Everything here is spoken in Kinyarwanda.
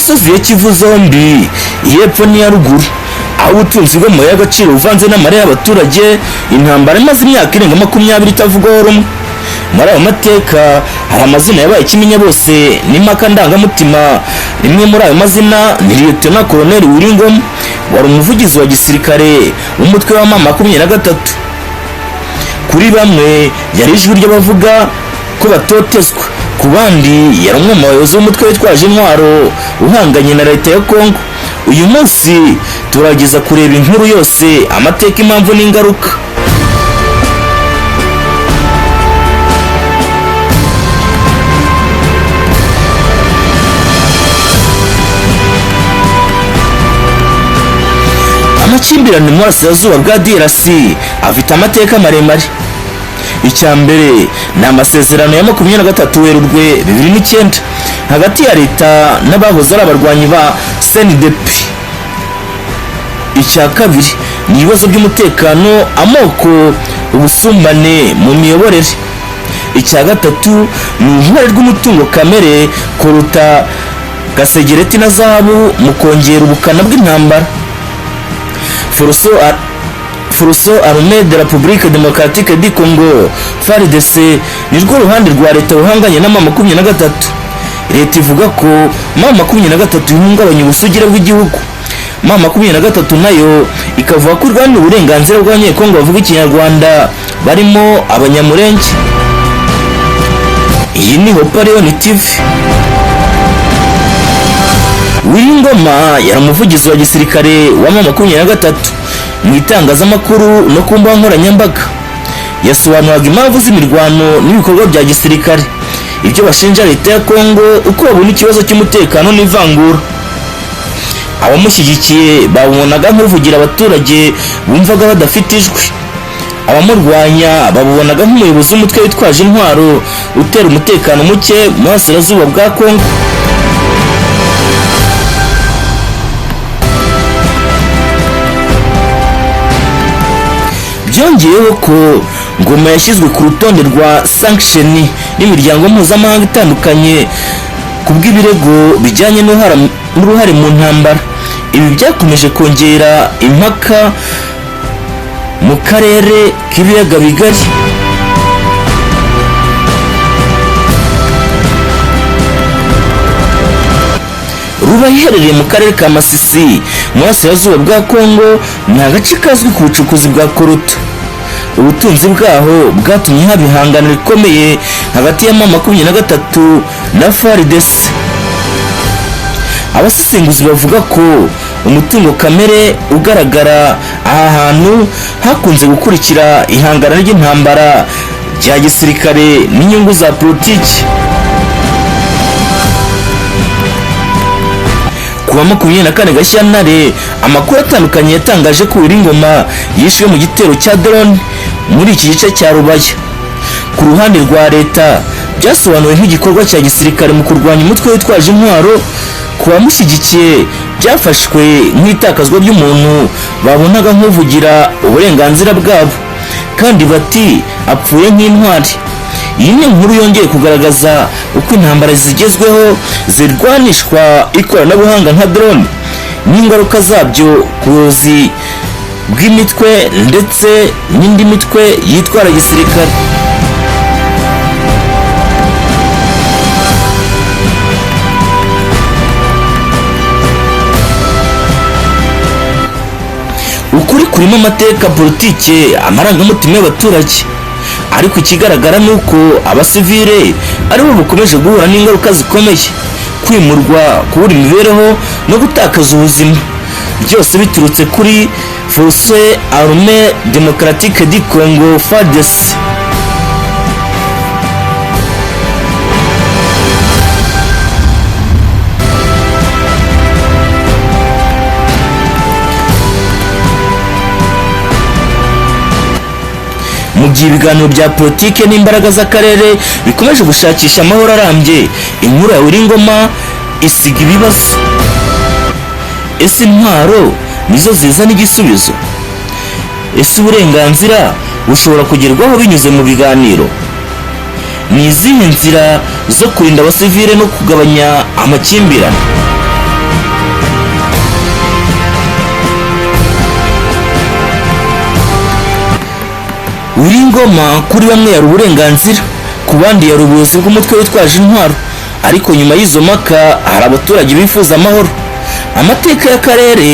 misozi ya Kivu zombi iy'epfo n'iya ruguru, aho ubutunzi bw'amabuye y'agaciro buvanze n'amare y'abaturage, intambara imaze imyaka irenga 20 itavugwaho rumwe. Muri ayo mateka hari amazina yabaye ikimenya bose n'impaka ndangamutima. Rimwe muri ayo mazina ni Leta Colonel Willy Ngoma, wari umuvugizi wa gisirikare w'umutwe wa M23. Kuri bamwe yari ijwi ry'abavuga ko batotezwa, ku bandi yari umwe mu bayobozi b'umutwe witwaje intwaro uhanganye na leta ya Congo. Uyu munsi turageza kureba inkuru yose, amateka, impamvu n'ingaruka. Amakimbirane mu burasirazuba bwa DRC afite amateka maremare. Icya mbere ni amasezerano ya 23 Werurwe 2009 hagati ya leta n'abahoze ari abarwanyi ba CNDP. Icya kabiri ni ibibazo by'umutekano, amoko, ubusumbane mu miyoborere. Icya gatatu ni uruhare rw'umutungo kamere kuruta gasegereti na zahabu mu kongera ubukana bw'intambara. Forces armées de la Repubulika Iharanira du Congo FARDC ni rwo ruhande rwa leta ruhanganye na M23. Leta ivuga ko M23 ihungabanya ubusugire bw'igihugu. M23 nayo ikavuga ko irwanira uburenganzira bw'abanyekongo bavuga ikinyarwanda barimo abanyamurenge. Iyi ni Hoparyon TV. Willy Ngoma yari umuvugizi wa gisirikare wa M23. Mu itangazamakuru no ku mbuga nkoranyambaga yasobanuraga impamvu z'imirwano n'ibikorwa bya gisirikare, ibyo bashinja leta ya Congo, uko babona ikibazo cy'umutekano n'ivangura. Abamushyigikiye babonaga nk'uvugira abaturage bumvaga badafite ijwi. Abamurwanya babonaga nk'umuyobozi w'umutwe witwaje intwaro utera umutekano muke mu burasirazuba bwa Congo. Byongeyeho ko Ngoma yashyizwe ku rutonde rwa sanction n'imiryango mpuzamahanga itandukanye ku bw'ibirego bijyanye n'uruhare mu ntambara. Ibi byakomeje kongera impaka mu karere k'ibiyaga bigari. Rubaya iherereye mu karere ka Masisi mu burasirazuba bwa Congo, ni agace kazwi ku bucukuzi bwa coltan. Ubutunzi bwaho bwatumye haba ihangana rikomeye hagati ya M23 na FARDC. Abasesenguzi bavuga ko umutungo kamere ugaragara aha hantu hakunze gukurikira ihangana ry'intambara rya gisirikare n'inyungu za politiki. Kuwa 24 Gashyantare, amakuru atandukanye yatangaje ko Willy Ngoma yishwe mu gitero cya drone muri iki gice cya Rubaya. Ku ruhande rwa leta byasobanuwe nk'igikorwa cya gisirikare mu kurwanya umutwe witwaje intwaro. Ku bamushyigikiye byafashwe nk'itakazwa ry'umuntu babonaga nk'uvugira uburenganzira bwabo, kandi bati apfuye nk'intwari. Iyi ni inkuru yongeye kugaragaza uko intambara zigezweho zirwanishwa ikoranabuhanga nka drone n'ingaruka zabyo ku buyobozi bw'imitwe ndetse n'indi mitwe yitwara gisirikare. Ukuri kurimo amateka, politike, amarangamutima y'abaturage. Ariko ikigaragara nuko abasivile aribo bakomeje guhura n'ingaruka zikomeye, kwimurwa, kubura imibereho no gutakaza ubuzima, byose biturutse kuri Forces armées démocratiques du Congo FARDC. Mu gihe ibiganiro bya politike n'imbaraga z'akarere bikomeje gushakisha amahoro arambye, inkuru ya Willy Ngoma isiga ibibazo. Ese intwaro nizo zizana igisubizo? Ese uburenganzira bushobora kugerwaho binyuze mu biganiro? Ni izihe nzira zo kurinda abasivile no kugabanya amakimbirane? Willy Ngoma kuri bamwe yari uburenganzira, ku bandi yari ubuyobozi bw'umutwe witwaje intwaro, ariko nyuma y'izo mpaka hari abaturage bifuza amahoro. Amateka y'akarere